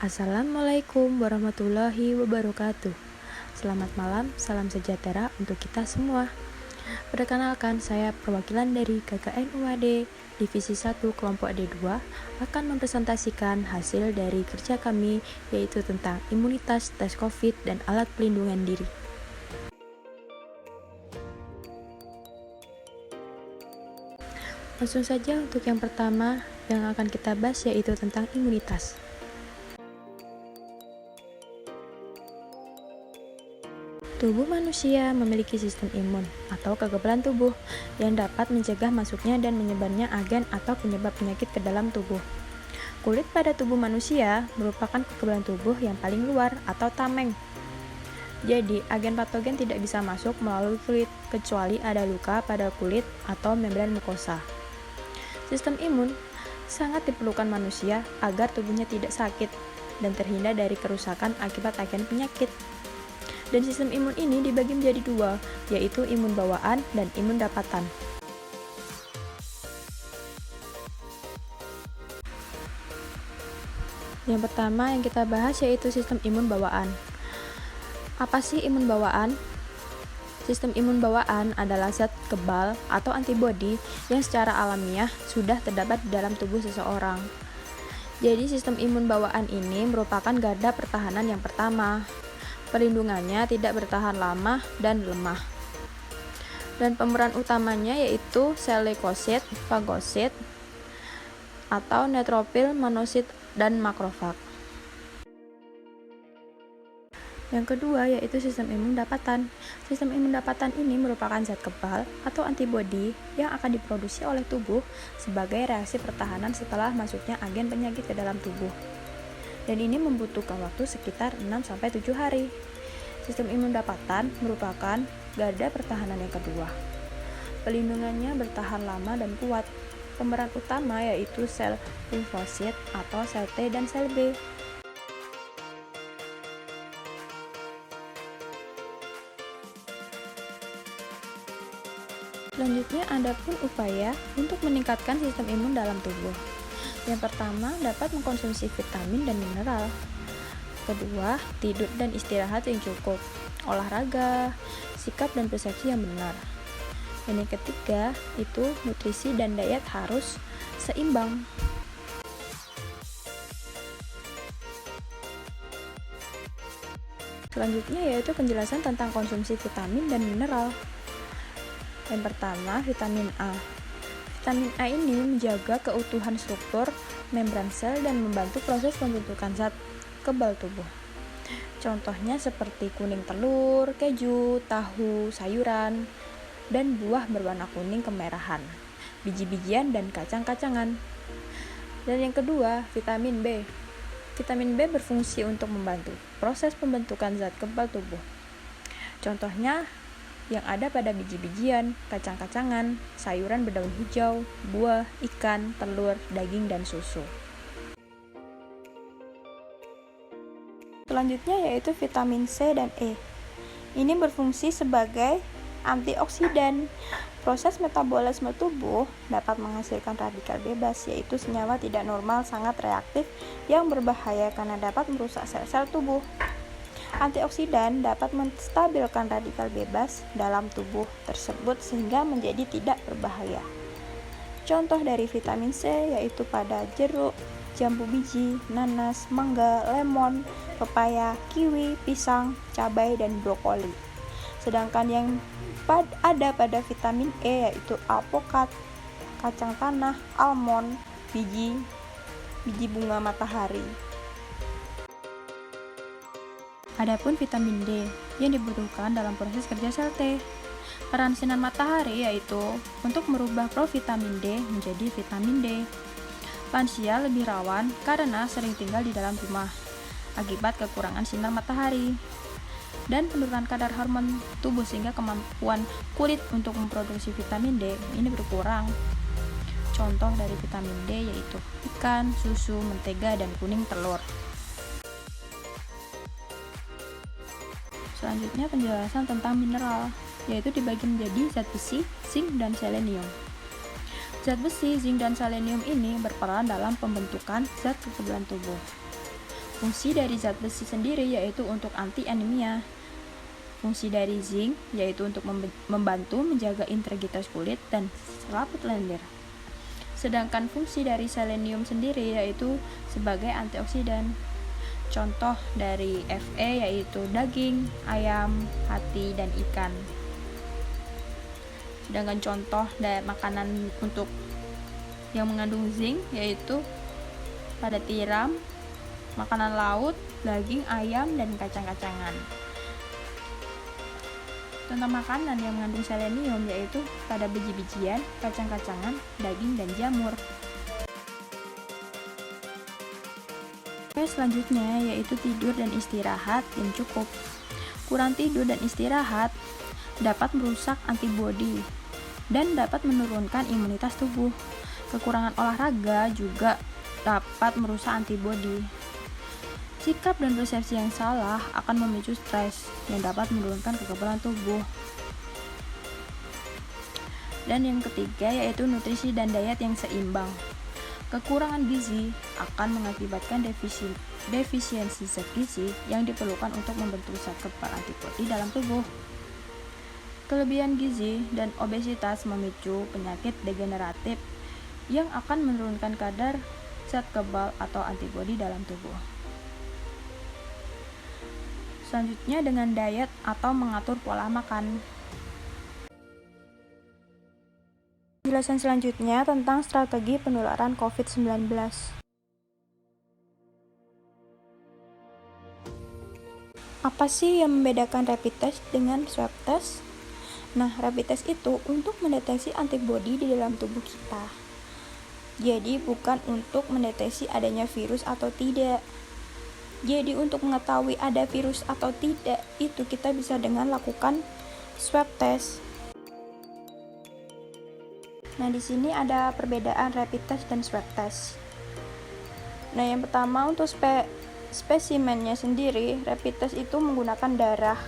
Assalamualaikum warahmatullahi wabarakatuh. Selamat malam, salam sejahtera untuk kita semua. Perkenalkan, saya perwakilan dari KKN UAD Divisi 1 Kelompok D2 akan mempresentasikan hasil dari kerja kami, yaitu tentang imunitas, tes COVID, dan alat pelindungan diri. Langsung saja untuk yang pertama yang akan kita bahas, yaitu tentang imunitas. Tubuh manusia memiliki sistem imun atau kekebalan tubuh yang dapat mencegah masuknya dan menyebarnya agen atau penyebab penyakit ke dalam tubuh. Kulit pada tubuh manusia merupakan kekebalan tubuh yang paling luar atau tameng. Jadi, agen patogen tidak bisa masuk melalui kulit kecuali ada luka pada kulit atau membran mukosa. Sistem imun sangat diperlukan manusia agar tubuhnya tidak sakit dan terhindar dari kerusakan akibat agen penyakit. Dan sistem imun ini dibagi menjadi dua, yaitu imun bawaan dan imun dapatan. Yang pertama yang kita bahas yaitu sistem imun bawaan. Apa sih imun bawaan? Sistem imun bawaan adalah zat kebal atau antibodi yang secara alamiah sudah terdapat di dalam tubuh seseorang. Jadi sistem imun bawaan ini merupakan garda pertahanan yang pertama. Perlindungannya tidak bertahan lama dan lemah. Dan pemeran utamanya yaitu sel leukosit, fagosit, atau neutrofil, monosit, dan makrofag. Yang kedua yaitu sistem imun dapatan. Sistem imun dapatan ini merupakan zat kebal atau antibodi yang akan diproduksi oleh tubuh sebagai reaksi pertahanan setelah masuknya agen penyakit ke dalam tubuh. Dan ini membutuhkan waktu sekitar 6-7 hari. Sistem imun dapatan merupakan garda pertahanan yang kedua. Pelindungannya bertahan lama dan kuat. Pemeran utama yaitu sel limfosit atau sel T dan sel B. Selanjutnya, ada pun upaya untuk meningkatkan sistem imun dalam tubuh. Yang pertama, dapat mengkonsumsi vitamin dan mineral. Kedua, tidur dan istirahat yang cukup, olahraga, sikap dan persepsi yang benar. Dan yang ketiga, itu nutrisi dan diet harus seimbang. Selanjutnya yaitu penjelasan tentang konsumsi vitamin dan mineral. Yang pertama, vitamin A. Vitamin A ini menjaga keutuhan struktur membran sel dan membantu proses pembentukan zat kebal tubuh. Contohnya seperti kuning telur, keju, tahu, sayuran, dan buah berwarna kuning kemerahan, biji-bijian dan kacang-kacangan. Dan yang kedua, vitamin B. Vitamin B berfungsi untuk membantu proses pembentukan zat kebal tubuh. Contohnya yang ada pada biji-bijian, kacang-kacangan, sayuran berdaun hijau, buah, ikan, telur, daging, dan susu. Selanjutnya yaitu vitamin C dan E. Ini berfungsi sebagai antioksidan. Proses metabolisme tubuh dapat menghasilkan radikal bebas, yaitu senyawa tidak normal sangat reaktif yang berbahaya karena dapat merusak sel-sel tubuh. Antioksidan dapat menstabilkan radikal bebas dalam tubuh tersebut sehingga menjadi tidak berbahaya. Contoh dari vitamin C yaitu pada jeruk, jambu biji, nanas, mangga, lemon, pepaya, kiwi, pisang, cabai, dan brokoli. Sedangkan yang ada pada vitamin E yaitu alpukat, kacang tanah, almond, biji bunga matahari. Adapun vitamin D yang dibutuhkan dalam proses kerja sel T. Peran sinar matahari yaitu untuk merubah provitamin D menjadi vitamin D. Lansia lebih rawan karena sering tinggal di dalam rumah akibat kekurangan sinar matahari dan penurunan kadar hormon tubuh sehingga kemampuan kulit untuk memproduksi vitamin D ini berkurang. Contoh dari vitamin D yaitu ikan, susu, mentega, dan kuning telur. Selanjutnya penjelasan tentang mineral, yaitu dibagi menjadi zat besi, zinc, dan selenium. Zat besi, zinc, dan selenium ini berperan dalam pembentukan zat kekebalan tubuh. Fungsi dari zat besi sendiri yaitu untuk anti anemia. Fungsi dari zinc yaitu untuk membantu menjaga integritas kulit dan selaput lendir. Sedangkan fungsi dari selenium sendiri yaitu sebagai antioksidan. Contoh dari Fe yaitu daging, ayam, hati, dan ikan. Sedangkan contoh dari makanan untuk yang mengandung zinc yaitu pada tiram, makanan laut, daging, ayam, dan kacang-kacangan. Contoh makanan yang mengandung selenium yaitu pada biji-bijian, kacang-kacangan, daging, dan jamur. Selanjutnya yaitu tidur dan istirahat yang cukup. Kurang tidur dan istirahat dapat merusak antibodi dan dapat menurunkan imunitas tubuh. Kekurangan olahraga juga dapat merusak antibodi. Sikap dan persepsi yang salah akan memicu stres yang dapat menurunkan kekebalan tubuh. Dan yang ketiga yaitu nutrisi dan diet yang seimbang. Kekurangan gizi akan mengakibatkan defisiensi zat gizi yang diperlukan untuk membentuk zat kebal antibodi dalam tubuh. Kelebihan gizi dan obesitas memicu penyakit degeneratif yang akan menurunkan kadar zat kebal atau antibodi dalam tubuh. Selanjutnya dengan diet atau mengatur pola makan. Penjelasan selanjutnya tentang strategi penularan COVID-19. Apa sih yang membedakan rapid test dengan swab test? Nah, rapid test itu untuk mendeteksi antibodi di dalam tubuh kita. Jadi bukan untuk mendeteksi adanya virus atau tidak. Jadi untuk mengetahui ada virus atau tidak, itu kita bisa dengan lakukan swab test. Nah, di sini ada perbedaan rapid test dan swab test. Nah, yang pertama untuk spesimennya sendiri, rapid test itu menggunakan darah.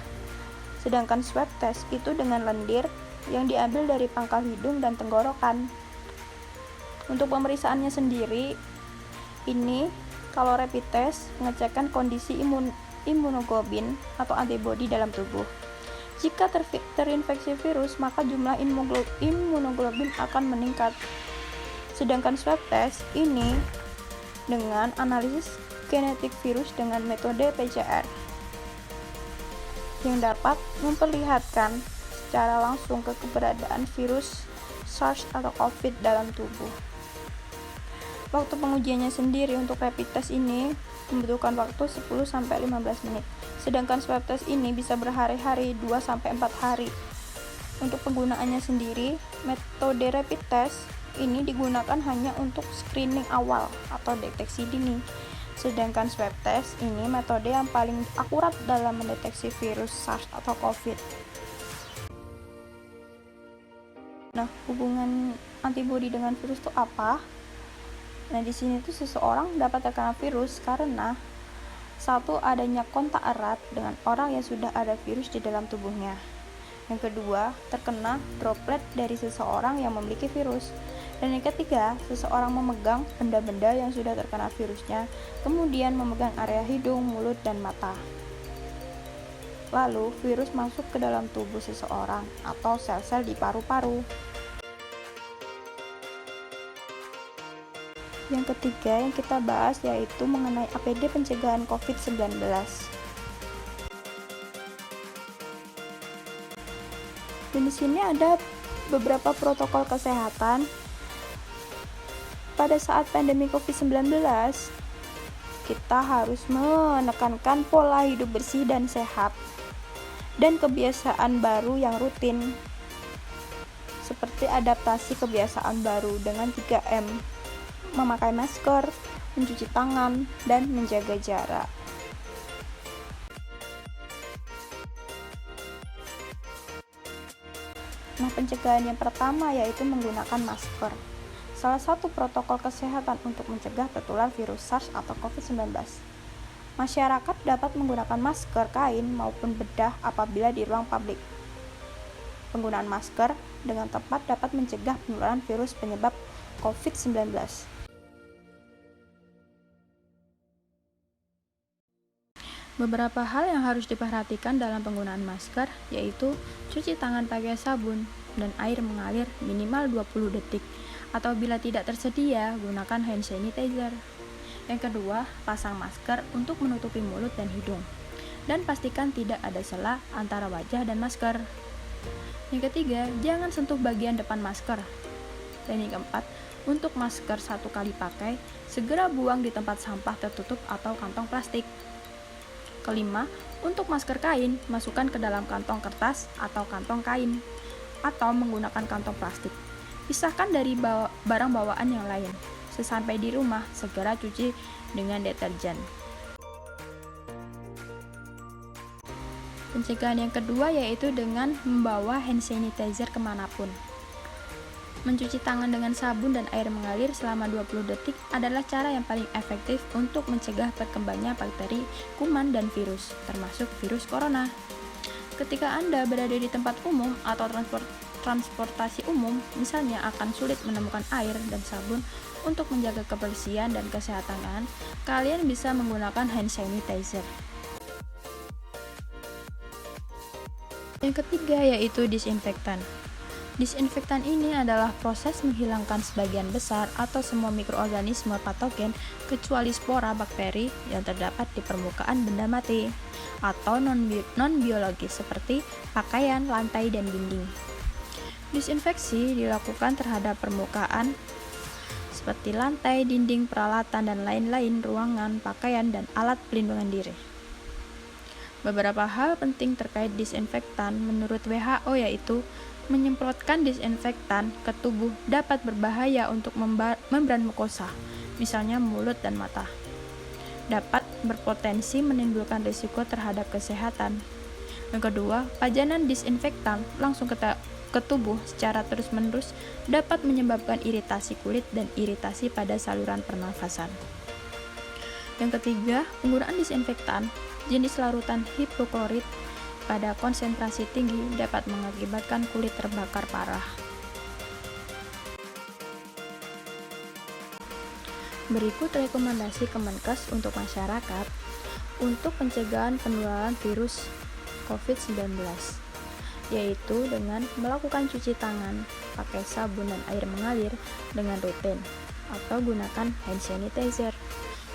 Sedangkan swab test itu dengan lendir yang diambil dari pangkal hidung dan tenggorokan. Untuk pemeriksaannya sendiri, ini kalau rapid test mengecekkan kondisi imunoglobin atau antibodi dalam tubuh. Jika terinfeksi virus, maka jumlah imunoglobin akan meningkat. Sedangkan swab test ini dengan analisis genetik virus dengan metode PCR yang dapat memperlihatkan secara langsung keberadaan virus SARS atau COVID dalam tubuh. Waktu pengujiannya sendiri untuk rapid test ini membutuhkan waktu 10-15 menit. Sedangkan swab test ini bisa berhari-hari, 2-4 hari. Untuk penggunaannya sendiri, metode rapid test ini digunakan hanya untuk screening awal atau deteksi dini. Sedangkan swab test ini metode yang paling akurat dalam mendeteksi virus SARS atau COVID. Nah, hubungan antibodi dengan virus itu apa? Nah, di sini tuh seseorang dapat terkena virus karena satu, adanya kontak erat dengan orang yang sudah ada virus di dalam tubuhnya. Yang kedua, terkena droplet dari seseorang yang memiliki virus. Dan yang ketiga, seseorang memegang benda-benda yang sudah terkena virusnya, kemudian memegang area hidung, mulut, dan mata. Lalu, virus masuk ke dalam tubuh seseorang atau sel-sel di paru-paru. Yang ketiga yang kita bahas yaitu mengenai APD pencegahan COVID-19. Dan di sini ada beberapa protokol kesehatan. Pada saat pandemi COVID-19, kita harus menekankan pola hidup bersih dan sehat dan kebiasaan baru yang rutin. Seperti adaptasi kebiasaan baru dengan 3M. Memakai masker, mencuci tangan, dan menjaga jarak. Nah, pencegahan yang pertama yaitu menggunakan masker. Salah satu protokol kesehatan untuk mencegah tertular virus SARS atau COVID-19. Masyarakat dapat menggunakan masker kain maupun bedah apabila di ruang publik. Penggunaan masker dengan tepat dapat mencegah penularan virus penyebab COVID-19. Beberapa hal yang harus diperhatikan dalam penggunaan masker yaitu cuci tangan pakai sabun dan air mengalir minimal 20 detik atau bila tidak tersedia gunakan hand sanitizer. Yang kedua, pasang masker untuk menutupi mulut dan hidung dan pastikan tidak ada sela antara wajah dan masker. Yang ketiga, jangan sentuh bagian depan masker. Dan yang keempat, untuk masker satu kali pakai, segera buang di tempat sampah tertutup atau kantong plastik. Kelima, untuk masker kain, masukkan ke dalam kantong kertas atau kantong kain, atau menggunakan kantong plastik. Pisahkan dari barang bawaan yang lain. Sesampai di rumah, segera cuci dengan deterjen. Pencegahan yang kedua yaitu dengan membawa hand sanitizer kemanapun. Mencuci tangan dengan sabun dan air mengalir selama 20 detik adalah cara yang paling efektif untuk mencegah berkembangnya bakteri, kuman, dan virus, termasuk virus corona. Ketika Anda berada di tempat umum atau transportasi umum, misalnya akan sulit menemukan air dan sabun untuk menjaga kebersihan dan kesehatan tangan, kalian bisa menggunakan hand sanitizer. Yang ketiga yaitu disinfektan. Disinfektan ini adalah proses menghilangkan sebagian besar atau semua mikroorganisme patogen kecuali spora bakteri yang terdapat di permukaan benda mati atau non-biologis seperti pakaian, lantai, dan dinding. Disinfeksi dilakukan terhadap permukaan seperti lantai, dinding, peralatan, dan lain-lain, ruangan, pakaian, dan alat pelindungan diri. Beberapa hal penting terkait disinfektan menurut WHO yaitu menyemprotkan disinfektan ke tubuh dapat berbahaya untuk membran mukosa, misalnya mulut dan mata. Dapat berpotensi menimbulkan risiko terhadap kesehatan. Yang kedua, pajanan disinfektan langsung ke tubuh secara terus-menerus dapat menyebabkan iritasi kulit dan iritasi pada saluran pernafasan. Yang ketiga, penggunaan disinfektan jenis larutan hipoklorit pada konsentrasi tinggi dapat mengakibatkan kulit terbakar parah. Berikut rekomendasi Kemenkes untuk masyarakat untuk pencegahan penularan virus COVID-19, yaitu dengan melakukan cuci tangan pakai sabun dan air mengalir dengan rutin atau gunakan hand sanitizer.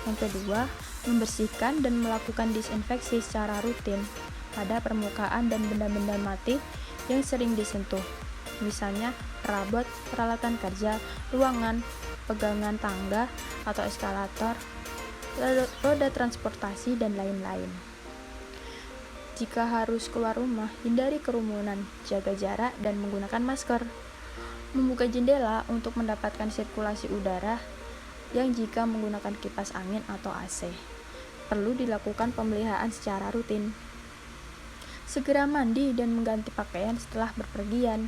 Yang kedua, membersihkan dan melakukan disinfeksi secara rutin pada permukaan dan benda-benda mati yang sering disentuh, misalnya perabot, peralatan kerja, ruangan, pegangan tangga atau eskalator, roda transportasi, dan lain-lain. Jika harus keluar rumah, hindari kerumunan, jaga jarak, dan menggunakan masker. Membuka jendela untuk mendapatkan sirkulasi udara yang jika menggunakan kipas angin atau AC. Perlu dilakukan pemeliharaan secara rutin. Segera mandi dan mengganti pakaian setelah berpergian.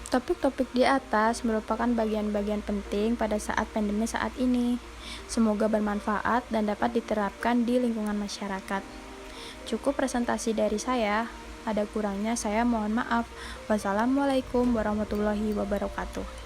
Topik-topik di atas merupakan bagian-bagian penting pada saat pandemi saat ini. Semoga bermanfaat dan dapat diterapkan di lingkungan masyarakat. Cukup presentasi dari saya. Ada kurangnya saya mohon maaf. Wassalamualaikum warahmatullahi wabarakatuh.